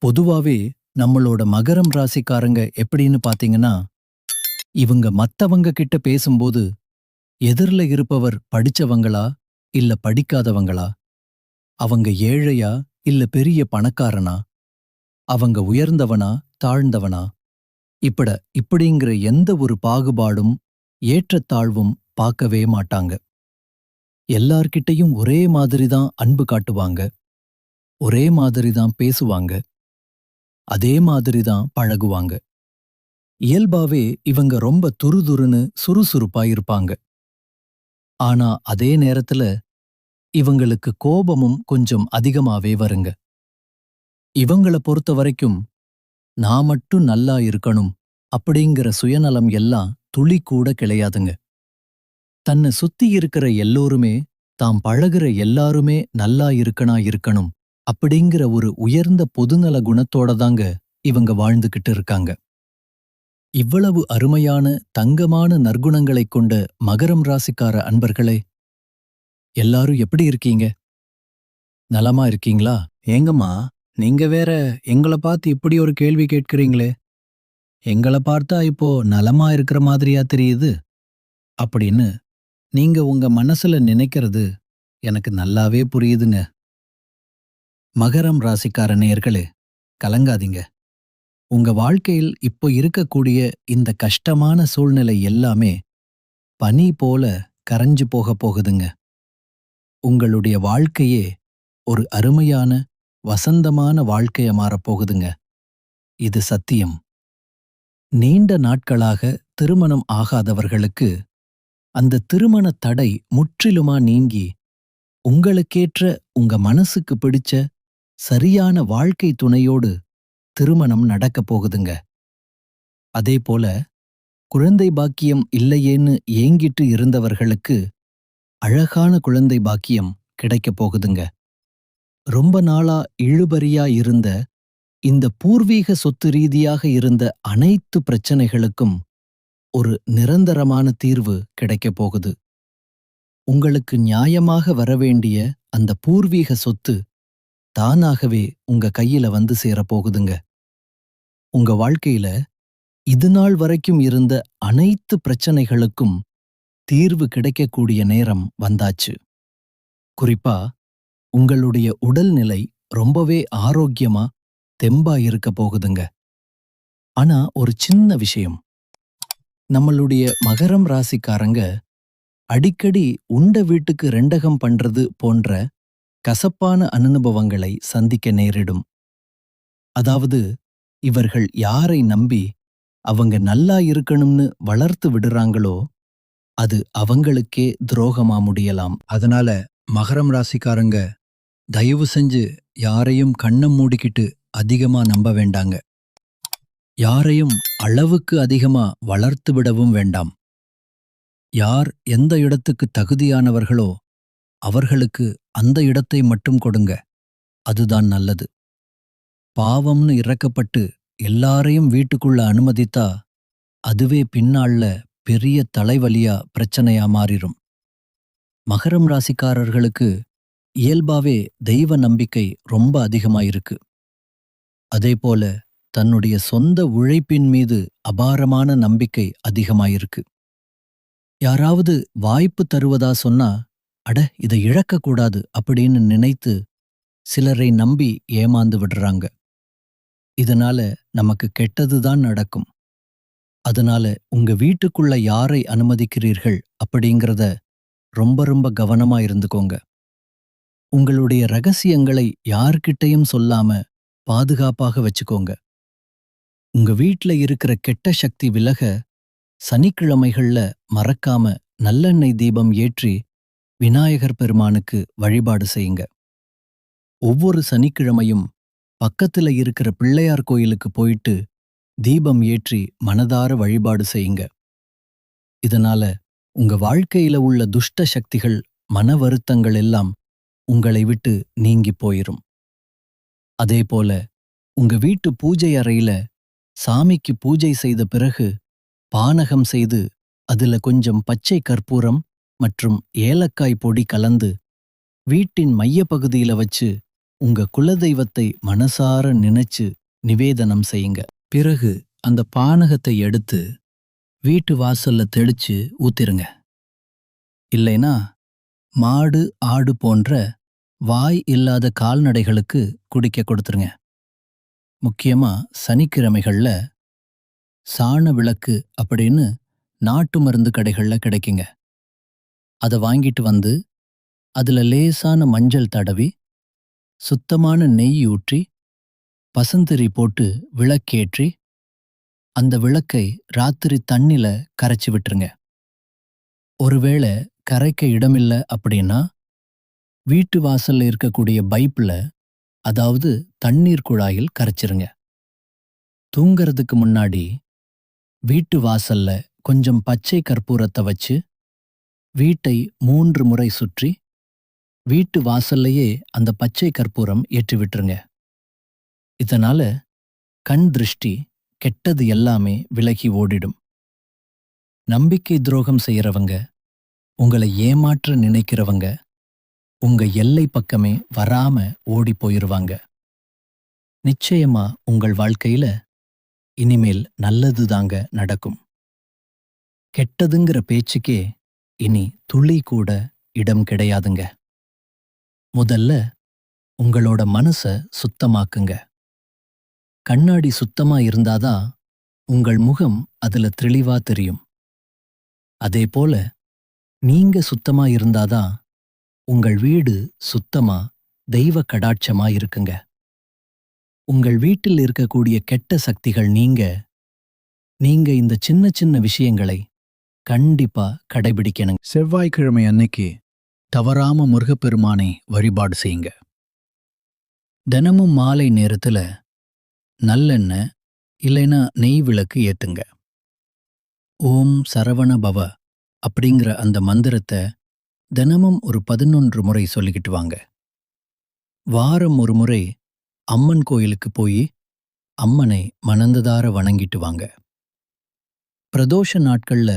பொதுவாவே நம்மளோட மகரம் ராசிக்காரங்க எப்படின்னு பாத்தீங்கன்னா, இவங்க மத்தவங்க கிட்ட பேசும்போது, எதிர்ல இருப்பவர் படிச்சவங்களா, இல்ல படிக்காதவங்களா? அவங்க ஏழையா, இல்ல பெரிய பணக்காரனா? அவங்க உயர்ந்தவனா, தாழ்ந்தவனா? இப்பட இப்படிங்கிற எந்த ஒரு பாகுபாடும், ஏற்றத்தாழ்வும் பார்க்கவே மாட்டாங்க. எல்லார்கிட்டயும் ஒரே மாதிரி தான் அன்பு காட்டுவாங்க. ஒரே மாதிரி தான் பேசுவாங்க. அதே மாதிரி தான் பழகுவாங்க. இயல்பாவே இவங்க ரொம்ப துருதுருன்னு சுறுசுறுப்பா இருப்பாங்க. ஆனா அதே நேரத்துல இவங்களுக்கு கோபமும் கொஞ்சம் அதிகமாவே வருங்க. இவங்கள பொறுத்த வரைக்கும் நான் மட்டும் நல்லா இருக்கணும் அப்படிங்கிற சுயநலம் எல்லாம் துளி கூட கிடையாதுங்க. தன்னை சுத்தி இருக்கிற எல்லோருமே தாம் பழகுற எல்லாருமே நல்லா இருக்கணும் அப்படிங்கிற ஒரு உயர்ந்த பொதுநல குணத்தோட தாங்க இவங்க வாழ்ந்துகிட்டு இருக்காங்க. இவ்வளவு அருமையான தங்கமான நற்குணங்களைக் கொண்ட மகரம் ராசிக்கார அன்பர்களே, எல்லாரும் எப்படி இருக்கீங்க? நலமா இருக்கீங்களா? ஏங்கம்மா, நீங்க வேற எங்கள பார்த்து இப்படி ஒரு கேள்வி கேட்கிறீங்களே? எங்கள பார்த்தா இப்போ நலமா இருக்கிற மாதிரியா தெரியுது? அப்படின்னு நீங்க உங்க மனசுல நினைக்கிறது எனக்கு நல்லாவே புரியுதுங்க. மகரம் ராசிக்கார நேயர்களே, கலங்காதீங்க. உங்க வாழ்க்கையில் இப்போ இருக்கக்கூடிய இந்த கஷ்டமான சூழ்நிலை எல்லாமே பனி போல கரைஞ்சு போகப் போகுதுங்க. உங்களுடைய வாழ்க்கையே ஒரு அருமையான, வசந்தமான வாழ்க்கையா மாறப்போகுதுங்க. இது சத்தியம். நீண்ட நாட்களாக திருமணம் ஆகாதவர்களுக்கு அந்த திருமண தடை முற்றிலுமா நீங்கி உங்களுக்கேற்ற உங்க மனசுக்கு பிடிச்ச சரியான வாழ்க்கை துணையோடு திருமணம் நடக்கப் போகுதுங்க. அதேபோல குழந்தை பாக்கியம் இல்லையேன்னு ஏங்கிட்டு இருந்தவர்களுக்கு அழகான குழந்தை பாக்கியம் கிடைக்கப் போகுதுங்க. ரொம்ப நாளா இழுபறியா இருந்த இந்த பூர்வீக சொத்து ரீதியாக இருந்த அனைத்து பிரச்சனைகளுக்கும் ஒரு நிரந்தரமான தீர்வு கிடைக்கப் போகுது. உங்களுக்கு நியாயமாக வரவேண்டிய அந்த பூர்வீக சொத்து தானாகவே உங்க கையில வந்து சேரப்போகுதுங்க. உங்க வாழ்க்கையில இதுநாள் வரைக்கும் இருந்த அனைத்து பிரச்சனைகளுக்கும் தீர்வு கிடைக்கக்கூடிய நேரம் வந்தாச்சு. குறிப்பா உங்களுடைய உடல்நிலை ரொம்பவே ஆரோக்கியமா, தெம்பா இருக்க போகுதுங்க. ஆனா ஒரு சின்ன விஷயம். நம்மளுடைய மகரம் ராசிக்காரங்க அடிக்கடி உண்ட வீட்டுக்கு ரெண்டகம் பண்றது போன்ற கசப்பான அனுபவங்களை சந்திக்க நேரிடும். அதாவது இவர்கள் யாரை நம்பி அவங்க நல்லா இருக்கணும்னு வளர்த்து விடுறாங்களோ அது அவங்களுக்கே துரோகமா முடியலாம். அதனால மகரம் ராசிக்காரங்க தயவு செஞ்சு யாரையும் கண்ணை மூடிக்கிட்டு அதிகமா நம்ப வேண்டாங்க. யாரையும் அளவுக்கு அதிகமா வளர்த்து விடவும் வேண்டாம். யார் எந்த இடத்துக்கு தகுதியானவர்களோ அவர்களுக்கு அந்த இடத்தை மட்டும் கொடுங்க. அதுதான் நல்லது. பாவம்னு இறக்கப்பட்டு எல்லாரையும் வீட்டுக்குள்ள அனுமதித்தா அதுவே பின்னாள்ல பெரிய தலைவலியா பிரச்சனையா மாறிடும். மகரம் ராசிக்காரர்களுக்கு இயல்பாவே தெய்வ நம்பிக்கை ரொம்ப அதிகமாயிருக்கு. அதேபோல தன்னுடைய சொந்த உழைப்பின் மீது அபாரமான நம்பிக்கை அதிகமாயிருக்கு. யாராவது வாய்ப்பு தருவதா சொன்னா, அட இதை இழக்கக்கூடாது அப்படின்னு நினைத்து சிலரை நம்பி ஏமாந்து விடுறாங்க. இதனால நமக்கு கெட்டதுதான் நடக்கும். அதனால உங்க வீட்டுக்குள்ள யாரை அனுமதிக்கிறீர்கள் அப்படிங்கிறத ரொம்ப ரொம்ப கவனமா இருந்துக்கோங்க. உங்களுடைய ரகசியங்களை யார்கிட்டயும் சொல்லாம பாதுகாப்பாக வச்சுக்கோங்க. உங்க வீட்ல இருக்கிற கெட்ட சக்தி விலக சனிக்கிழமைகள்ல மறக்காம நல்லெண்ணெய் தீபம் ஏற்றி விநாயகர் பெருமானுக்கு வழிபாடு செய்யுங்க. ஒவ்வொரு சனிக்கிழமையும் பக்கத்துல இருக்கிற பிள்ளையார் கோயிலுக்கு போயிட்டு தீபம் ஏற்றி மனதார வழிபாடு செய்யுங்க. இதனால உங்க வாழ்க்கையில உள்ள துஷ்ட சக்திகள், மன வருத்தங்கள் எல்லாம் உங்களை விட்டு நீங்கி போயிரும். அதேபோல உங்க வீட்டு பூஜை அறையில சாமிக்கு பூஜை செய்த பிறகு பானகம் செய்து அதுல கொஞ்சம் பச்சை கற்பூரம் மற்றும் ஏலக்காய் பொடி கலந்து வீட்டின் மையப்பகுதியில வச்சு உங்க குலதெய்வத்தை மனசார நினைச்சு நிவேதனம் செய்யுங்க. பிறகு அந்த பானகத்தை எடுத்து வீட்டு வாசல்ல தெளிச்சு ஊத்திருங்க. இல்லைனா மாடு, ஆடு போன்ற வாய் இல்லாத கால்நடைகளுக்கு குடிக்க கொடுத்துருங்க. முக்கியமா சனிக்கிழமைகள்ல சாண விளக்கு அப்படின்னு நாட்டு மருந்து கடைகள்ல கிடைக்குங்க. அதை வாங்கிட்டு வந்து அதுல லேசான மஞ்சள் தடவி சுத்தமான நெய் ஊற்றி பசந்திரி போட்டு விளக்கேற்றி அந்த விளக்கை ராத்திரி தண்ணில கரைச்சி விட்டுருங்க. ஒருவேளை கரைக்க இடமில்ல அப்படின்னா வீட்டு வாசல்ல இருக்கக்கூடிய பைப்ல, அதாவது தண்ணீர் குழாயில் கரைச்சிருங்க. தூங்கறதுக்கு முன்னாடி வீட்டு வாசல்ல கொஞ்சம் பச்சை கற்பூரத்தை வச்சு வீட்டை 3 முறை சுற்றி வீட்டு வாசல்லையே அந்த பச்சை கற்பூரம் ஏற்றி விட்டுருங்க. இதனால கண் திருஷ்டி, கெட்டது எல்லாமே விலகி ஓடிடும். நம்பிக்கை துரோகம் செய்யறவங்க, உங்களை ஏமாற்ற நினைக்கிறவங்க உங்க எல்லை பக்கமே வராம ஓடி போயிருவாங்க. நிச்சயமா உங்கள் வாழ்க்கையில இனிமேல் நல்லதுதாங்க நடக்கும். கெட்டதுங்கிற பேச்சுக்கே இனி துளி கூட இடம் கிடையாதுங்க. முதல்ல உங்களோட மனச சுத்தமாக்குங்க. கண்ணாடி சுத்தமா இருந்தாதான் உங்கள் முகம் அதுல தெளிவா தெரியும். அதே போல நீங்க சுத்தமா இருந்தாதான் உங்கள் வீடு சுத்தமா தெய்வ கடாட்சமா இருக்குங்க. உங்கள் வீட்டில் இருக்கக்கூடிய கெட்ட சக்திகள் நீங்க இந்த சின்ன சின்ன விஷயங்களை கண்டிப்பா கடைபிடிக்கணுங்க. செவ்வாய்க்கிழமை அன்னைக்கு தவறாம முருகப்பெருமானை வழிபாடு செய்யுங்க. தினமும் மாலை நேரத்துல நல்லெண்ணெய் இல்லைனா நெய் விளக்கு ஏத்துங்க. ஓம் சரவண பவ அப்படிங்கிற அந்த மந்திரத்தை தினமும் ஒரு 11 முறை சொல்லிக்கிட்டு வாங்க. வாரம் ஒரு முறை அம்மன் கோயிலுக்கு போய் அம்மனை மனந்ததார வணங்கிட்டு வாங்க. பிரதோஷ நாட்கள்ல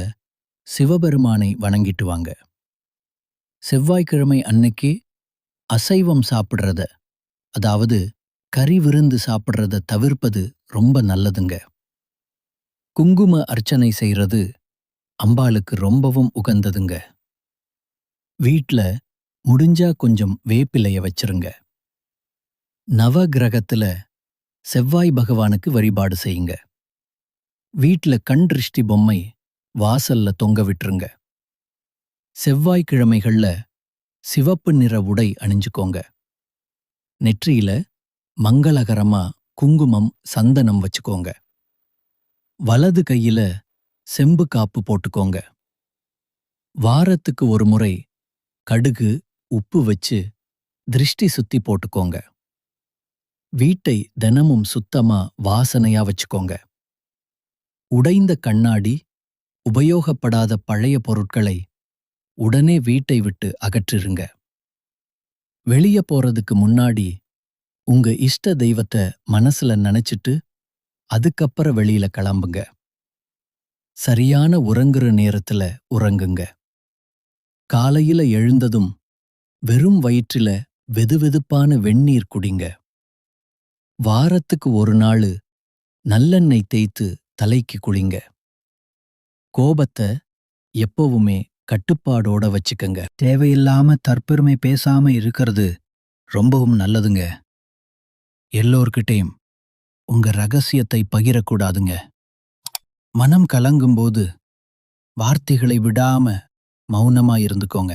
சிவபெருமானை வணங்கிட்டு வாங்க. செவ்வாய்க்கிழமை அன்னைக்கு அசைவம் சாப்பிடுறத, அதாவது கறி விருந்து சாப்பிடுறத தவிர்ப்பது ரொம்ப நல்லதுங்க. குங்கும அர்ச்சனை செய்யறது அம்பாளுக்கு ரொம்பவும் உகந்ததுங்க. வீட்ல முடிஞ்சா கொஞ்சம் வேப்பிலைய வச்சிருங்க. நவ கிரகத்துல செவ்வாய் பகவானுக்கு வழிபாடு செய்யுங்க. வீட்ல கண் திருஷ்டி பொம்மை வாசல்ல தொங்க விட்டுருங்க. செவ்வாய்க்கிழமைகள்ல சிவப்பு நிற உடை அணிஞ்சுக்கோங்க. நெற்றியில மங்களகரமா குங்குமம், சந்தனம் வச்சுக்கோங்க. வலது கையில செம்பு காப்பு போட்டுக்கோங்க. வாரத்துக்கு ஒரு முறை கடுகு, உப்பு வச்சு திருஷ்டி சுத்தி போட்டுக்கோங்க. வீட்டை தினமும் சுத்தமா வாசனையா வச்சுக்கோங்க. உடைந்த கண்ணாடி, உபயோகப்படாத பழைய பொருட்களை உடனே வீட்டை விட்டு அகற்றிருங்க. வெளிய போறதுக்கு முன்னாடி உங்க இஷ்ட தெய்வத்தை மனசுல நினைச்சிட்டு அதுக்கப்புறம் வெளியில கிளம்புங்க. சரியான உறங்குற நேரத்துல உறங்குங்க. காலையில எழுந்ததும் வெறும் வயிற்றில வெதுவெதுப்பான வெந்நீர் குடிங்க. வாரத்துக்கு ஒரு நாள் நல்லெண்ணெய் தேய்த்து தலைக்கு குளிங்க. கோபத்தை எப்பவுமே கட்டுப்பாடோட வச்சுக்கங்க. தேவையில்லாம தற்பெருமை பேசாம இருக்கிறது ரொம்பவும் நல்லதுங்க. எல்லோர்கிட்டேயும் உங்க ரகசியத்தை பகிரக்கூடாதுங்க. மனம் கலங்கும்போது வார்த்தைகளை விடாம மௌனமா இருந்துக்கோங்க.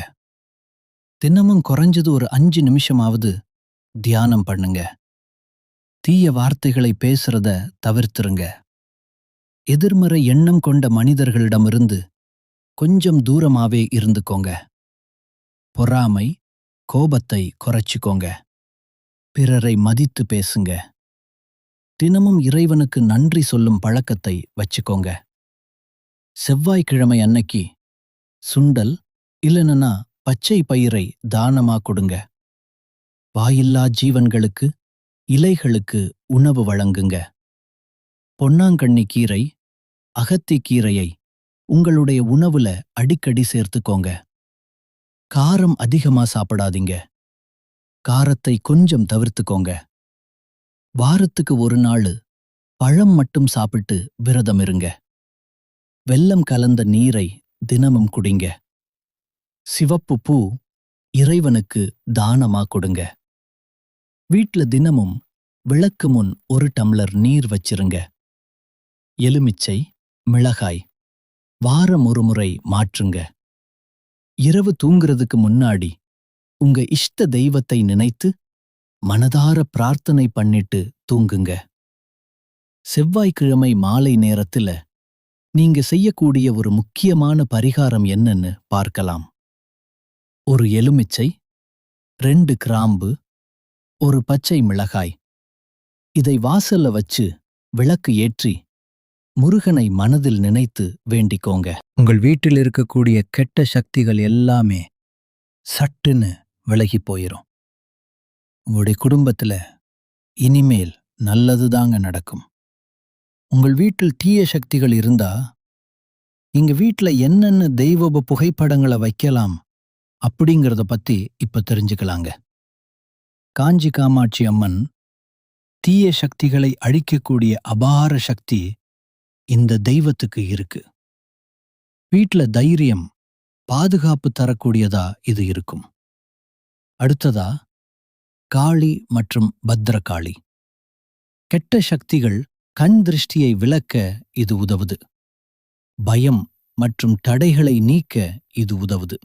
தினமும் குறைஞ்சது ஒரு 5 நிமிஷமாவது தியானம் பண்ணுங்க. தீய வார்த்தைகளை பேசுறத தவிர்த்துருங்க. எதிர்மறை எண்ணம் கொண்ட மனிதர்களிடமிருந்து கொஞ்சம் தூரமாவே இருந்துக்கோங்க. பொறாமை, கோபத்தை குறைச்சிக்கோங்க. பிறரை மதித்து பேசுங்க. தினமும் இறைவனுக்கு நன்றி சொல்லும் பழக்கத்தை வச்சுக்கோங்க. செவ்வாய்க்கிழமை அன்னைக்கு சுண்டல் இல்லைன்னா பச்சை பயிரை தானமா கொடுங்க. வாயில்லா ஜீவன்களுக்கு, இலைகளுக்கு உணவு வழங்குங்க. பொன்னாங்கண்ணி கீரை, அகத்தி கீரையை உங்களுடைய உணவுல அடிக்கடி சேர்த்துக்கோங்க. காரம் அதிகமா சாப்பிடாதீங்க. காரத்தை கொஞ்சம் தவிர்த்துக்கோங்க. வாரத்துக்கு ஒரு நாள் பழம் மட்டும் சாப்பிட்டு விரதம் இருங்க. வெல்லம் கலந்த நீரை தினமும் குடிங்க. சிவப்பு பூ இறைவனுக்கு தானமா கொடுங்க. வீட்ல தினமும் விளக்கு முன் ஒரு டம்ளர் நீர் வச்சிருங்க. எலுமிச்சை, மிளகாய் வாரம் ஒரு முறை மாற்றுங்க. இரவு தூங்குறதுக்கு முன்னாடி உங்க இஷ்ட தெய்வத்தை நினைத்து மனதார பிரார்த்தனை பண்ணிட்டு தூங்குங்க. செவ்வாய்க்கிழமை மாலை நேரத்துல நீங்க செய்யக்கூடிய ஒரு முக்கியமான பரிகாரம் என்னன்னு பார்க்கலாம். ஒரு எலுமிச்சை, 2 கிராம்பு, ஒரு பச்சை மிளகாய் இதை வாசல்ல வச்சு விளக்கு ஏற்றி முருகனை மனதில் நினைத்து வேண்டிக்கோங்க. உங்கள் வீட்டில் இருக்கக்கூடிய கெட்ட சக்திகள் எல்லாமே சட்டுன்னு விலகி போயிரும். உங்களுடைய குடும்பத்துல இனிமேல் நல்லதுதாங்க நடக்கும். உங்கள் வீட்டில் தீய சக்திகள் இருந்தா நீங்க வீட்ல என்னென்ன தெய்வ புகைப்படங்களை வைக்கலாம் அப்படிங்கறத பத்தி இப்ப தெரிஞ்சுக்கலாங்க. காஞ்சி காமாட்சி அம்மன் தீய சக்திகளை அழிக்கக்கூடிய அபார சக்தி இந்த தெய்வத்துக்கு இருக்கு. வீட்ல தைரியம், பாதுகாப்பு தரக்கூடியதா இது இருக்கும். அடுத்ததா காளி மற்றும் பத்ரகாளி. கெட்ட சக்திகள் கண் திருஷ்டியை விலக்க இது உதவுது. பயம் மற்றும் தடைகளை நீக்க இது உதவுது.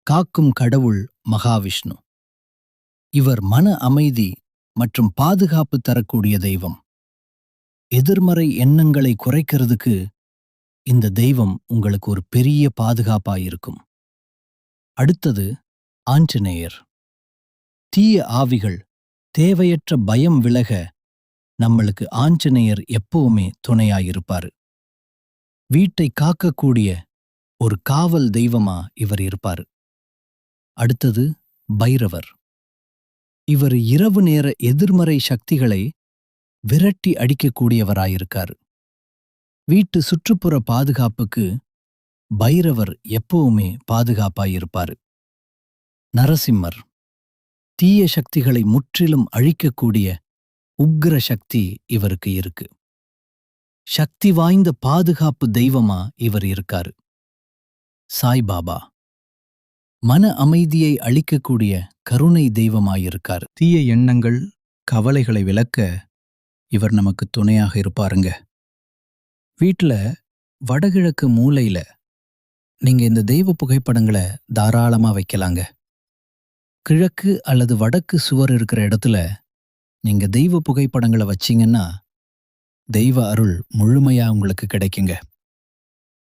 காக்கும் கடவுள் மகாவிஷ்ணு. இவர் மன அமைதி மற்றும் பாதுகாப்பு தரக்கூடிய தெய்வம். எதிர்மறை எண்ணங்களை குறைக்கிறதுக்கு இந்த தெய்வம் உங்களுக்கு ஒரு பெரிய பாதுகாப்பாயிருக்கும். அடுத்தது ஆஞ்சநேயர். தீய ஆவிகள், தேவையற்ற பயம் விலக நம்மளுக்கு ஆஞ்சநேயர் எப்பவுமே துணையாயிருப்பாரு. வீட்டை காக்கக்கூடிய ஒரு காவல் தெய்வமா இவர் இருப்பாரு. அடுத்தது பைரவர். இவர் இரவு நேர எதிர்மறை சக்திகளை விரட்டி அடிக்கக்கூடியவராயிருக்காரு. வீட்டு சுற்றுப்புற பாதுகாப்புக்கு பைரவர் எப்பவுமே பாதுகாப்பாயிருப்பாரு. நரசிம்மர். தீய சக்திகளை முற்றிலும் அழிக்கக்கூடிய உக்கிர சக்தி இவருக்கு இருக்கு. சக்தி வாய்ந்த பாதுகாப்பு தெய்வமா இவர் இருக்காரு. சாய்பாபா. மன அமைதியை அளிக்கக்கூடிய கருணை தெய்வமாயிருக்காரு. தீய எண்ணங்கள், கவலைகளை விலக்க இவர் நமக்கு துணையாக இருப்பாருங்க. வீட்ல வடகிழக்கு மூலையில நீங்க இந்த தெய்வ புகைப்படங்களை தாராளமா வைக்கலாங்க. கிழக்கு அல்லது வடக்கு சுவர் இருக்கிற இடத்துல நீங்க தெய்வ புகைப்படங்களை வச்சீங்கன்னா தெய்வ அருள் முழுமையா உங்களுக்கு கிடைக்குங்க.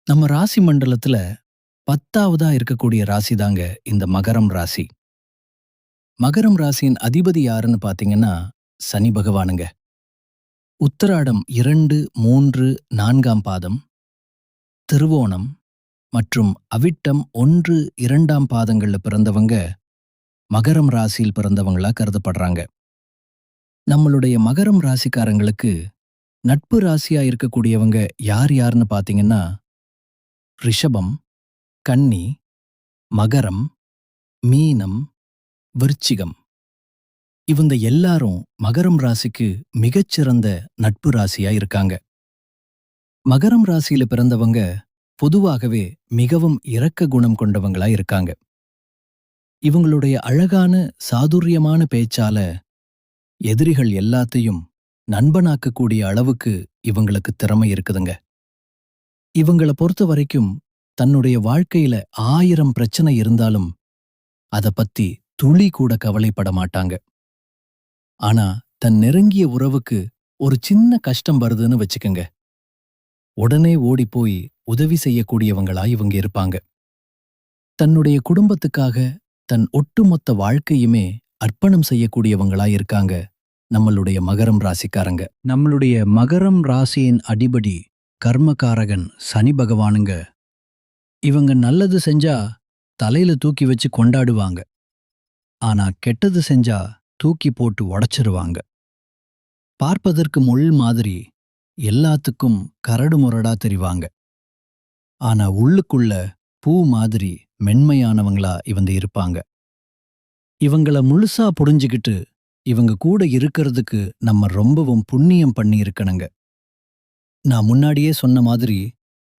நம்ம ராசி மண்டலத்துல 10ஆவதா இருக்கக்கூடிய ராசி தாங்க இந்த மகரம் ராசி. மகரம் ராசியின் அதிபதி யாருன்னு பாத்தீங்கன்னா சனி பகவானுங்க. உத்திராடம் 2, 3, 4ஆம் பாதம், திருவோணம் மற்றும் அவிட்டம் 1, 2ஆம் பாதங்கள்ல பிறந்தவங்க மகரம் ராசியில் பிறந்தவங்களா கருதப்படுறாங்க. நம்மளுடைய மகரம் ராசிக்காரங்களுக்கு நட்பு ராசியா இருக்கக்கூடியவங்க யாருன்னு பாத்தீங்கன்னா ரிஷபம், கன்னி, மகரம், மீனம், விருச்சிகம். இவங்க எல்லாரும் மகரம் ராசிக்கு மிகச்சிறந்த நட்பு ராசியா இருக்காங்க. மகரம் ராசியில பிறந்தவங்க பொதுவாகவே மிகவும் இரக்க குணம் கொண்டவங்களா இருக்காங்க. இவங்களுடைய அழகான சாதுரியமான பேச்சால எதிரிகள் எல்லாத்தையும் நண்பனாக்கக்கூடிய அளவுக்கு இவங்களுக்கு திறமை இருக்குதுங்க. இவங்களை பொறுத்த வரைக்கும் தன்னுடைய வாழ்க்கையில 1000 பிரச்சனை இருந்தாலும் அத பத்தி துளி கூட கவலைப்பட மாட்டாங்க. ஆனா தன் நெருங்கிய உறவுக்கு ஒரு சின்ன கஷ்டம் வருதுன்னு வச்சுக்கங்க, உடனே ஓடிப்போய் உதவி செய்யக்கூடியவங்களா இவங்க இருப்பாங்க. தன்னுடைய குடும்பத்துக்காக தன் ஒட்டுமொத்த வாழ்க்கையுமே அர்ப்பணம் செய்யக்கூடியவங்களா இருக்காங்க நம்மளுடைய மகரம் ராசிக்காரங்க. நம்மளுடைய மகரம் ராசியின் அதிபதி கர்மகாரகன் சனி பகவானுங்க. இவங்க நல்லது செஞ்சா தலையில தூக்கி வச்சு கொண்டாடுவாங்க. ஆனா கெட்டது செஞ்சா தூக்கி போட்டு உடைச்சிருவாங்க. பார்ப்பதற்கு முள் மாதிரி எல்லாத்துக்கும் கரடு முரடா தெரிவாங்க. ஆனா உள்ளுக்குள்ள பூ மாதிரி மென்மையானவங்களா இவங்க இருப்பாங்க. இவங்கள முழுசா புரிஞ்சுக்கிட்டு இவங்க கூட இருக்கிறதுக்கு நம்ம ரொம்பவும் புண்ணியம் பண்ணி இருக்கணுங்க. நான் முன்னாடியே சொன்ன மாதிரி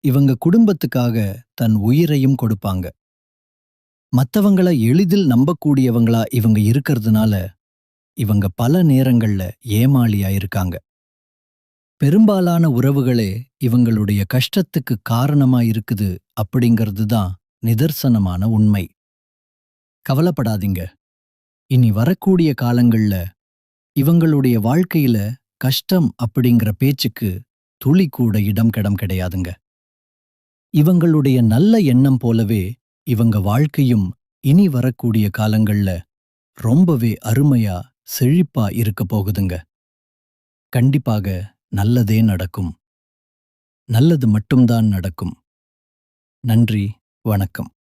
இவங்க குடும்பத்துக்காக தன் உயிரையும் கொடுப்பாங்க. மத்தவங்கள எளிதில் நம்பக்கூடியவங்களா இவங்க இருக்கிறதுனால இவங்க பல நேரங்கள்ல ஏமாளியா இருக்காங்க. பெரும்பாலான உறவுகளே இவங்களுடைய கஷ்டத்துக்கு காரணமா இருக்குது அப்படிங்கிறது தான் நிதர்சனமான உண்மை. கவலைப்படாதீங்க. இனி வரக்கூடிய காலங்கள்ல இவங்களுடைய வாழ்க்கையில கஷ்டம் அப்படிங்கிற பேச்சுக்கு துளி கூட இடம் கிடையாதுங்க. இவங்களுடைய நல்ல எண்ணம் போலவே இவங்க வாழ்க்கையும் இனி வரக்கூடிய காலங்கள்ல ரொம்பவே அருமையா செழிப்பா இருக்க போகுதுங்க. கண்டிப்பாக நல்லதே நடக்கும். நல்லது மட்டும்தான் நடக்கும். நன்றி, வணக்கம்.